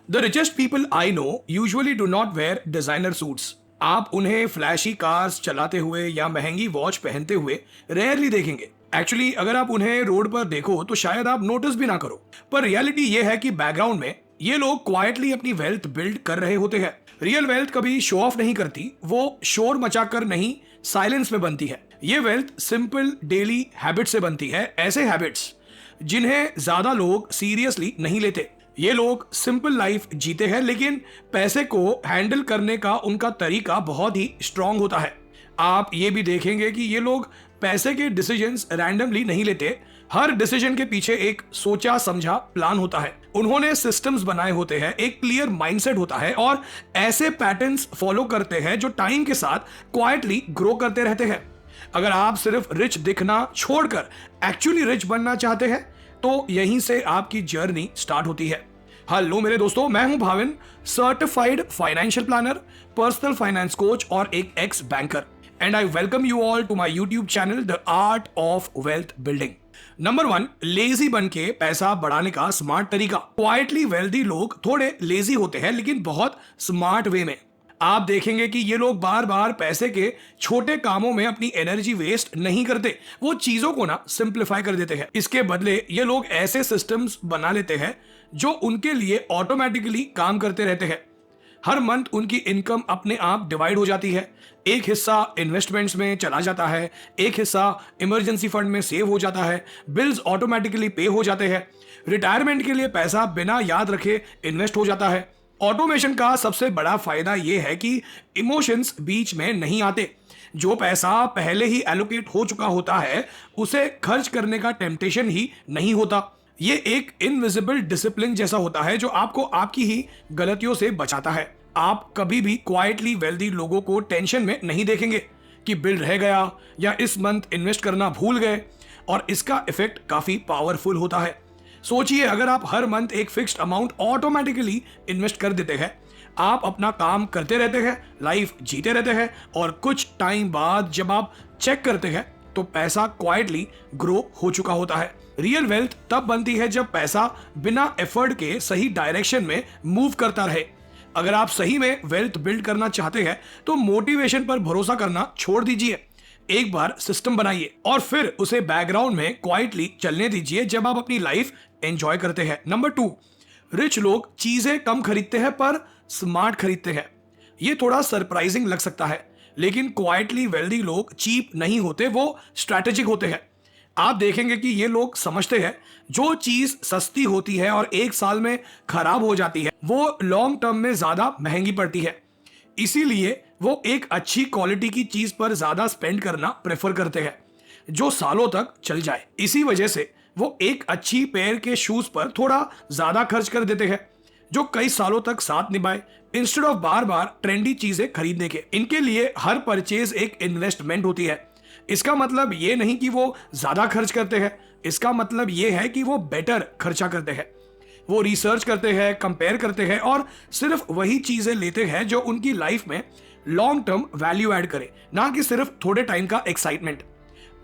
The richest people I know usually do not wear designer suits. आप उन्हें flashy cars चलाते हुए या महंगी वॉच पहनते हुए रेयरली देखेंगे। एक्चुअली अगर आप उन्हें रोड पर देखो तो शायद आप नोटिस भी ना करो, पर रियलिटी ये है कि बैकग्राउंड में ये लोग क्वाइटली अपनी वेल्थ बिल्ड कर रहे होते हैं। रियल वेल्थ कभी शो ऑफ नहीं करती, वो शोर मचाकर नहीं, साइलेंस में बनती है। ये वेल्थ सिंपल डेली हैबिट से बनती है, ऐसे हैबिट्स जिन्हें ज्यादा लोग सीरियसली नहीं लेते। ये लोग सिंपल लाइफ जीते हैं, लेकिन पैसे को हैंडल करने का उनका तरीका बहुत ही स्ट्रांग होता है। आप ये भी देखेंगे कि ये लोग पैसे के डिसीजंस रैंडमली नहीं लेते। हर डिसीजन के पीछे एक सोचा समझा प्लान होता है। उन्होंने सिस्टम्स बनाए होते हैं, एक क्लियर माइंडसेट होता है और ऐसे पैटर्न्स फॉलो करते हैं जो टाइम के साथ क्वाइटली ग्रो करते रहते हैं। अगर आप सिर्फ रिच दिखना छोड़कर एक्चुअली रिच बनना चाहते हैं तो यहीं से आपकी जर्नी स्टार्ट होती है। हेलो मेरे दोस्तों, मैं हूं Bhavin, certified financial planner, personal finance coach और एक ex banker, and I welcome you all to my YouTube channel the art of wealth building. Number 1, lazy बन के पैसा बढ़ाने का स्मार्ट तरीका। क्वाइटली वेल्दी लोग थोड़े लेजी होते हैं, लेकिन बहुत स्मार्ट वे में। आप देखेंगे कि ये लोग बार बार पैसे के छोटे कामों में अपनी एनर्जी वेस्ट नहीं करते, वो चीजों को ना सिंप्लीफाई कर देते हैं। इसके बदले ये लोग ऐसे सिस्टम्स बना लेते हैं जो उनके लिए ऑटोमेटिकली काम करते रहते हैं। हर मंथ उनकी इनकम अपने आप डिवाइड हो जाती है। एक हिस्सा इन्वेस्टमेंट्स में चला जाता है, एक हिस्सा इमरजेंसी फंड में सेव हो जाता है, बिल्स ऑटोमेटिकली पे हो जाते हैं, रिटायरमेंट के लिए पैसा बिना याद रखे इन्वेस्ट हो जाता है। ऑटोमेशन का सबसे बड़ा फायदा यह है कि इमोशंस बीच में नहीं आते। जो पैसा पहले ही एलोकेट हो चुका होता है उसे खर्च करने का टेम्पटेशन ही नहीं होता। ये एक इनविजिबल डिसिप्लिन जैसा होता है जो आपको आपकी ही गलतियों से बचाता है। आप कभी भी क्वाइटली वेल्दी लोगों को टेंशन में नहीं देखेंगे कि बिल रह गया या इस मंथ इन्वेस्ट करना भूल गए, और इसका इफेक्ट काफी पावरफुल होता है। सोचिए, अगर आप हर मंथ एक फिक्स्ड अमाउंट ऑटोमेटिकली इन्वेस्ट कर देते हैं, आप अपना काम करते रहते हैं, लाइफ जीते रहते हैं, और कुछ टाइम बाद जब आप चेक करते हैं तो पैसा क्वाइटली ग्रो हो चुका होता है। रियल वेल्थ तब बनती है जब पैसा बिना एफर्ट के सही डायरेक्शन में मूव करता रहे। अगर आप सही में वेल्थ बिल्ड करना चाहते हैं तो मोटिवेशन पर भरोसा करना छोड़ दीजिए। एक बार सिस्टम बनाइए और फिर उसे बैकग्राउंड में क्वाइटली चलने दीजिए जब आप अपनी लाइफ एंजॉय करते हैं। नंबर 2, रिच लोग चीजें कम खरीदते हैं पर स्मार्ट खरीदते हैं। ये थोड़ा सरप्राइजिंग लग सकता है, लेकिन क्वाइटली वेल्दी लोग चीप नहीं होते, वो स्ट्रैटेजिक होते हैं। आप देखेंगे कि ये लोग समझते हैं जो चीज सस्ती होती है और एक साल में खराब हो जाती है वो लॉन्ग टर्म में ज्यादा महंगी पड़ती है। इसीलिए वो एक अच्छी क्वालिटी की चीज पर ज्यादा स्पेंड करना प्रेफर करते हैं जो सालों तक चल जाए। इसी वजह से वो एक अच्छी पेयर के शूज पर थोड़ा ज्यादा खर्च कर देते हैं जो कई सालों तक साथ निभाए, instead of bar bar trendy चीजें खरीदने के। इनके लिए हर परचेज एक इन्वेस्टमेंट होती है। इसका मतलब ये नहीं कि वो ज्यादा खर्च करते हैं, इसका मतलब ये है कि वो बेटर खर्चा करते हैं। वो रिसर्च करते हैं, कंपेयर करते हैं और सिर्फ वही चीजें लेते हैं जो उनकी लाइफ में लॉन्ग टर्म वैल्यू ऐड करे, ना कि सिर्फ थोड़े टाइम का एक्साइटमेंट।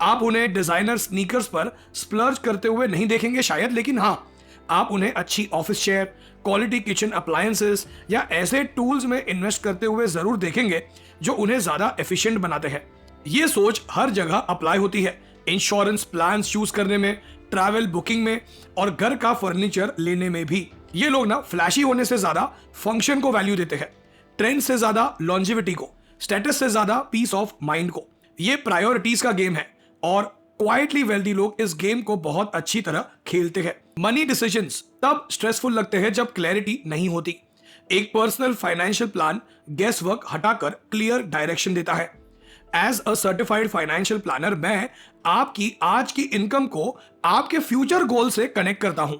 आप उन्हें डिजाइनर स्नीकर्स पर स्प्लर्ज करते हुए नहीं देखेंगे शायद, लेकिन हाँ, आप उन्हें अच्छी office chair, quality kitchen appliances या ऐसे टूल्स में इन्वेस्ट करते हुए जरूर देखेंगे जो उन्हें ज्यादा एफिशिएंट बनाते हैं। ये सोच हर जगह अप्लाई होती है, इंश्योरेंस प्लान चूज करने में, ट्रैवल बुकिंग में और घर का फर्नीचर लेने में भी। ये लोग ना फ्लैशी होने से ज्यादा फंक्शन को वैल्यू देते हैं, ट्रेंड से ज्यादा लॉन्जिविटी को, स्टेटस से ज्यादा पीस ऑफ माइंड को। ये प्रायोरिटीज का गेम है और क्वाइटली वेल्दी लोग इस गेम को बहुत अच्छी तरह खेलते हैं। मनी डिसीजंस तब स्ट्रेसफुल लगते हैं जब क्लैरिटी नहीं होती। एक personal financial plan guesswork हटाकर क्लियर डायरेक्शन देता है। As a certified financial planner मैं आपकी आज की इनकम को आपके फ्यूचर गोल से कनेक्ट करता हूं।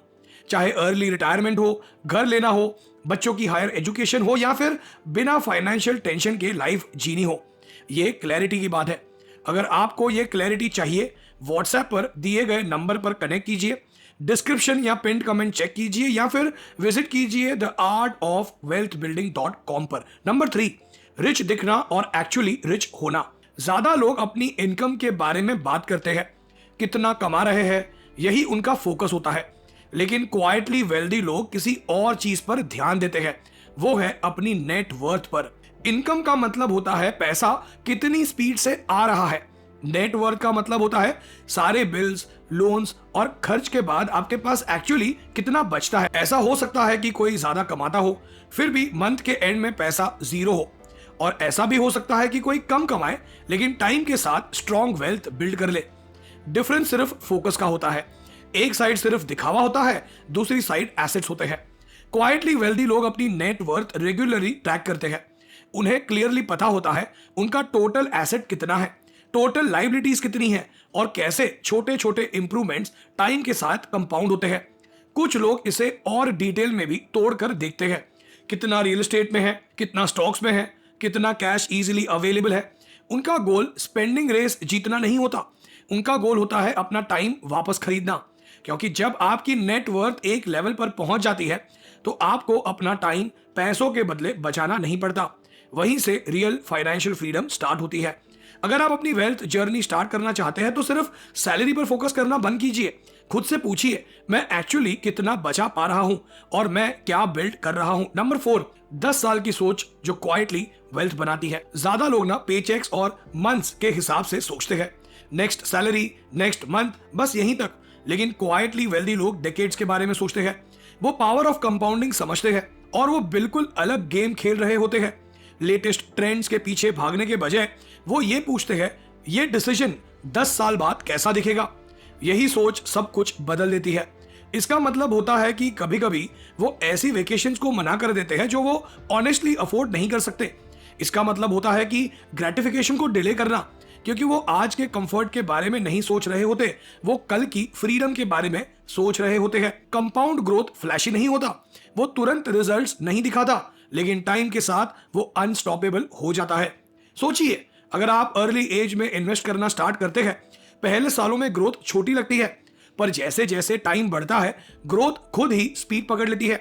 चाहे अर्ली रिटायरमेंट हो, घर लेना हो, बच्चों की हायर एजुकेशन हो या फिर बिना फाइनेंशियल टेंशन के लाइफ जीनी हो, ये क्लैरिटी की बात है। अगर आपको ये क्लैरिटी चाहिए, व्हाट्सएप पर दिए गए नंबर पर कनेक्ट कीजिए, डिस्क्रिप्शन या पिन कमेंट चेक कीजिए या फिर विजिट कीजिए theartofwealthbuilding.com पर। नंबर 3, रिच दिखना और एक्चुअली रिच होना। ज्यादा लोग अपनी इनकम के बारे में बात करते हैं, कितना कमा रहे हैं, यही उनका फोकस होता है। लेकिन क्वाइटली वेल्दी लोग किसी और चीज पर ध्यान देते हैं, वो है अपनी नेट वर्थ पर। इनकम का मतलब होता है पैसा कितनी स्पीड से आ रहा है। नेट वर्थ का मतलब होता है सारे बिल्स, लोन्स और खर्च के बाद आपके पास एक्चुअली कितना बचता है। ऐसा हो सकता है कि कोई ज्यादा कमाता हो फिर भी मंथ के एंड में पैसा जीरो हो, और ऐसा भी हो सकता है कि कोई कम कमाए लेकिन टाइम के साथ स्ट्रॉन्ग वेल्थ बिल्ड कर ले। डिफरेंस सिर्फ फोकस का होता है। एक साइड सिर्फ दिखावा होता है, दूसरी साइड एसेट्स होते हैं। क्वाइटली वेल्दी लोग अपनी नेट वर्थ रेगुलरली ट्रैक करते हैं। उन्हें क्लियरली पता होता है उनका टोटल एसेट कितना है, टोटल लाइबिलिटीज कितनी है और कैसे छोटे छोटे इंप्रूवमेंट्स टाइम के साथ कंपाउंड होते हैं। कुछ लोग इसे और डिटेल में भी तोड़कर देखते हैं, कितना रियल एस्टेट में है, कितना स्टॉक्स में है, कितना कैश इजीली अवेलेबल है। उनका गोल स्पेंडिंग रेस जीतना नहीं होता, उनका गोल होता है अपना टाइम वापस खरीदना। क्योंकि जब आपकी नेटवर्थ एक लेवल पर पहुंच जाती है तो आपको अपना टाइम पैसों के बदले बचाना नहीं पड़ता। वहीं से रियल फाइनेंशियल फ्रीडम स्टार्ट होती है। अगर आप अपनी वेल्थ जर्नी स्टार्ट करना चाहते हैं तो सिर्फ सैलरी पर फोकस करना बंद कीजिए। खुद से पूछिए मैं एक्चुअली कितना बचा पा रहा हूं और मैं क्या बिल्ड कर रहा हूं। नंबर 4, 10 साल की सोच जो क्वाइटली वेल्थ बनाती है। ज्यादा लोग ना पेचेक्स और मंथ्स के हिसाब से सोचते हैं, नेक्स्ट सैलरी, नेक्स्ट मंथ, बस यहीं तक। लेकिन क्वाइटली वेल्दी लोग डेकेड्स के बारे में सोचते हैं। वो पावर ऑफ कंपाउंडिंग समझते हैं और वो बिल्कुल अलग गेम खेल रहे होते हैं। लेटेस्ट ट्रेंड्स के पीछे भागने के बजाय वो ये पूछते हैं ये डिसीजन 10 साल बाद कैसा दिखेगा। यही सोच सब कुछ बदल देती है। इसका मतलब होता है कि कभी कभी वो ऐसी वेकेशंस को मना कर देते हैं जो वो ऑनेस्टली अफोर्ड नहीं कर सकते। इसका मतलब होता है कि ग्रेटिफिकेशन को डिले करना, क्योंकि वो आज के कंफर्ट के बारे में नहीं सोच रहे होते, वो कल की फ्रीडम के बारे में सोच रहे होते हैं। कंपाउंड ग्रोथ फ्लैशी नहीं होता, वो तुरंत रिजल्ट्स नहीं दिखाता, लेकिन टाइम के साथ वो अनस्टॉपेबल हो जाता है। सोचिए अगर आप अर्ली एज में इन्वेस्ट करना स्टार्ट करते हैं, पहले सालों में ग्रोथ छोटी लगती है, पर जैसे जैसे टाइम बढ़ता है ग्रोथ खुद ही स्पीड पकड़ लेती है।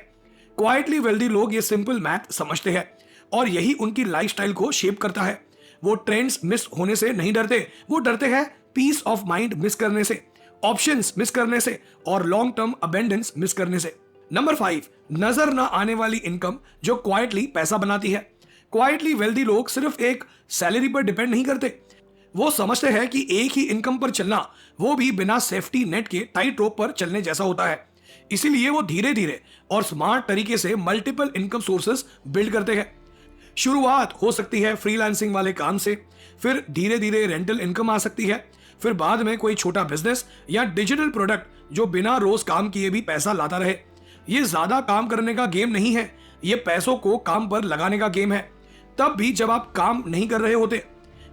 क्वाइटली वेल्दी लोग ये सिंपल मैथ समझते हैं और यही उनकी लाइफस्टाइल को शेप करता है। वो ट्रेंड्स मिस होने से नहीं डरते, वो डरते हैं पीस ऑफ माइंड मिस करने से, ऑप्शंस मिस करने से और लॉन्ग टर्म अबेंडेंस मिस करने से। नंबर 5, नजर ना आने वाली इनकम जो क्वाइटली पैसा बनाती है। क्वाइटली वेल्दी लोग सिर्फ एक सैलरी पर डिपेंड नहीं करते, वो समझते हैं कि एक ही इनकम पर चलना, वो भी बिना सेफ्टी नेट के टाइट रोप पर चलने जैसा होता है। इसीलिए वो धीरे धीरे और स्मार्ट तरीके से मल्टीपल इनकम सोर्सेस बिल्ड करते हैं। शुरुआत हो सकती है फ्रीलांसिंग वाले काम से, फिर धीरे धीरे रेंटल इनकम आ सकती है, फिर बाद में कोई छोटा बिजनेस या डिजिटल प्रोडक्ट जो बिना रोज काम किए भी पैसा लाता रहे। ये ज्यादा काम करने का गेम नहीं है, ये पैसों को काम पर लगाने का गेम है। तब भी जब आप काम नहीं कर रहे होते,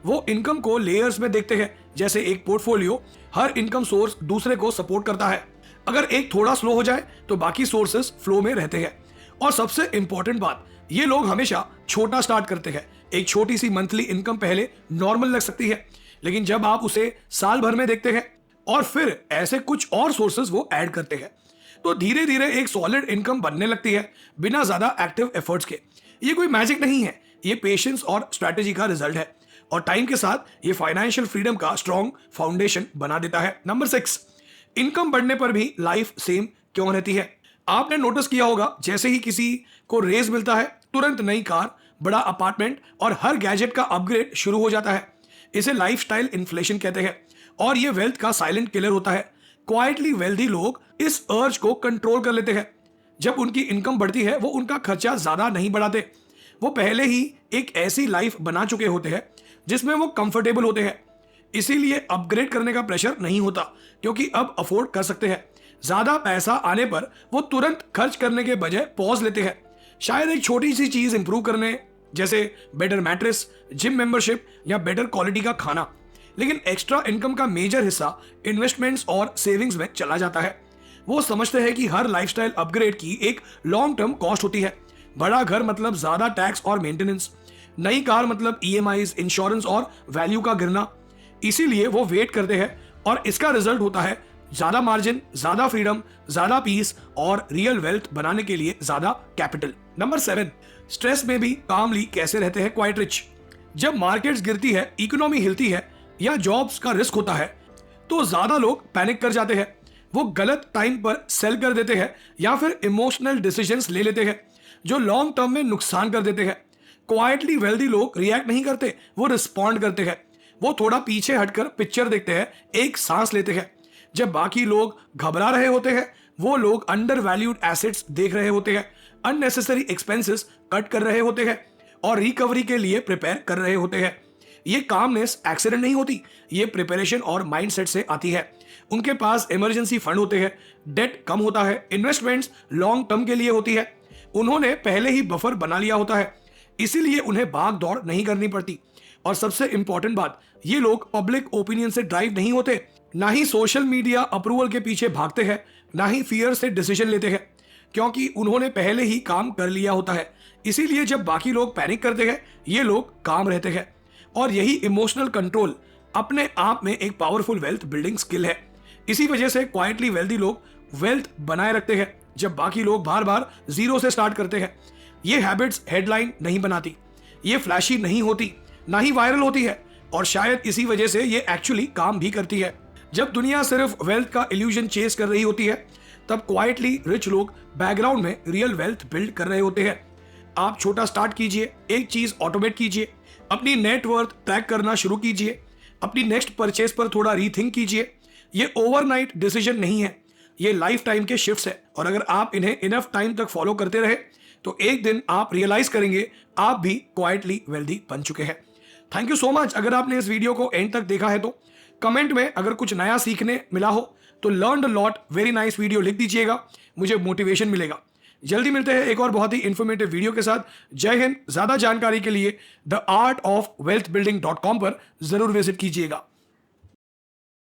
वो इनकम को लेयर्स में देखते हैं, जैसे एक पोर्टफोलियो। हर इनकम सोर्स दूसरे को सपोर्ट करता है। अगर एक थोड़ा स्लो हो जाए तो बाकी सोर्सेस फ्लो में रहते हैं। और सबसे इंपॉर्टेंट बात, ये लोग हमेशा छोटा स्टार्ट करते हैं। एक छोटी सी मंथली इनकम पहले नॉर्मल लग सकती है, लेकिन जब आप उसे साल भर में देखते हैं और फिर ऐसे कुछ और सोर्सेस वो ऐड करते हैं, तो धीरे धीरे एक सॉलिड इनकम बनने लगती है बिना ज्यादा एक्टिव एफर्ट्स के। ये कोई मैजिक नहीं है, ये पेशेंस और स्ट्रैटेजी का रिजल्ट है, और टाइम के साथ ये फाइनेंशियल फ्रीडम का स्ट्रॉन्ग फाउंडेशन बना देता है। नंबर 6, इनकम बढ़ने पर भी लाइफ सेम क्यों रहती है। आपने नोटिस किया होगा जैसे ही किसी को रेज मिलता है तुरंत नई कार, बड़ा अपार्टमेंट और हर गैजेट का अपग्रेड शुरू हो जाता है। इसे लाइफस्टाइल इन्फ्लेशन कहते हैं और ये वेल्थ का साइलेंट किलर होता है। क्वाइटली वेल्दी लोग इस अर्ज को कंट्रोल कर लेते हैं। जब उनकी इनकम बढ़ती है वो उनका खर्चा ज्यादा नहीं बढ़ाते। वो पहले ही एक ऐसी लाइफ बना चुके होते हैं जिसमें वो कंफर्टेबल होते हैं, इसीलिए अपग्रेड करने का प्रेशर नहीं होता, क्योंकि अब अफोर्ड कर सकते हैं। ज्यादा पैसा आने पर वो तुरंत खर्च करने के बजाय पॉज लेते हैं, शायद एक छोटी सी चीज इंप्रूव करने, जैसे बेटर मैट्रेस, जिम मेंबरशिप या बेटर क्वालिटी का खाना। लेकिन एक्स्ट्रा इनकम का मेजर हिस्सा इन्वेस्टमेंट्स और सेविंग्स में चला जाता है। वो समझते हैं कि हर लाइफस्टाइल अपग्रेड की एक लॉन्ग टर्म कॉस्ट होती है। बड़ा घर मतलब ज्यादा टैक्स और मेंटेनेंस, नई कार मतलब ईएमआईज, इंश्योरेंस और वैल्यू का गिरना। इसीलिए वो वेट करते हैं और इसका रिजल्ट होता है ज्यादा मार्जिन, ज्यादा फ्रीडम, ज्यादा पीस और रियल वेल्थ बनाने के लिए ज्यादा कैपिटल। नंबर 7, स्ट्रेस में भी कामली कैसे रहते हैं क्वाइट रिच। जब मार्केट्स गिरती है, इकोनॉमी हिलती है या जॉब्स का रिस्क होता है तो ज्यादा लोग पैनिक कर जाते हैं। वो गलत टाइम पर सेल कर देते हैं या फिर इमोशनल डिसीजंस ले लेते हैं जो लॉन्ग टर्म में नुकसान कर देते हैं। क्वाइटली वेल्दी लोग रिएक्ट नहीं करते, वो रिस्पॉन्ड करते हैं। वो थोड़ा पीछे हटकर पिक्चर देखते हैं, एक सांस लेते हैं। जब बाकी लोग घबरा रहे होते हैं, वो लोग अंडर वैल्यूड एसेट्स देख रहे होते हैं, अननेसेसरी एक्सपेंसेस कट कर रहे होते हैं और रिकवरी के लिए प्रिपेयर कर रहे होते हैं। ये कामनेस एक्सीडेंट नहीं होती, ये प्रिपरेशन और माइंडसेट से आती है। उनके पास इमरजेंसी फंड होते हैं, डेट कम होता है, इन्वेस्टमेंट्स लॉन्ग टर्म के लिए होती है। उन्होंने पहले ही बफर बना लिया होता है, इसीलिए उन्हें भाग दौड़ नहीं करनी पड़ती। और सबसे इंपॉर्टेंट बात, ये लोग पब्लिक ओपिनियन से ड्राइव नहीं होते, ना ही सोशल मीडिया अप्रूवल के पीछे भागते हैं, ना ही फियर से डिसीजन लेते हैं, क्योंकि उन्होंने पहले ही काम कर लिया होता है। इसीलिए जब बाकी लोग पैनिक करते हैं, ये लोग काम रहते हैं। और यही इमोशनल कंट्रोल अपने आप में एक पावरफुल वेल्थ बिल्डिंग स्किल है। इसी वजह से क्वाइटली वेल्दी लोग वेल्थ बनाए रखते हैं जब बाकी लोग बार बार जीरो से स्टार्ट करते हैं। ये हैबिट्स हेडलाइन नहीं बनाती, ये फ्लैशी नहीं होती, ना ही वायरल होती है, और शायद इसी वजह से ये एक्चुअली काम भी करती है। जब दुनिया सिर्फ वेल्थ का इल्यूजन चेस कर रही होती है, तब क्वाइटली रिच लोग बैकग्राउंड में रियल वेल्थ बिल्ड कर रहे होते हैं। आप छोटा स्टार्ट कीजिए, एक चीज ऑटोमेट कीजिए, अपनी नेटवर्थ ट्रैक करना शुरू कीजिए, अपनी नेक्स्ट परचेज पर थोड़ा रीथिंक कीजिए। ये ओवरनाइट डिसीजन नहीं है, ये लाइफ टाइम के शिफ्ट्स है, और अगर आप इन्हें इनफ टाइम तक फॉलो करते रहे तो एक दिन आप रियलाइज करेंगे आप भी क्वाइटली वेल्दी बन चुके हैं। Thank you so much. अगर आपने इस वीडियो को एंड तक देखा है तो कमेंट में अगर कुछ नया सीखने मिला हो तो learn a lot very nice video लिख दीजिएगा, मुझे मोटिवेशन मिलेगा। जल्दी मिलते हैं एक और बहुत ही इंफॉर्मेटिव वीडियो के साथ। जय हिंद। ज्यादा जानकारी के लिए theartofwealthbuilding.com पर जरूर विजिट कीजिएगा।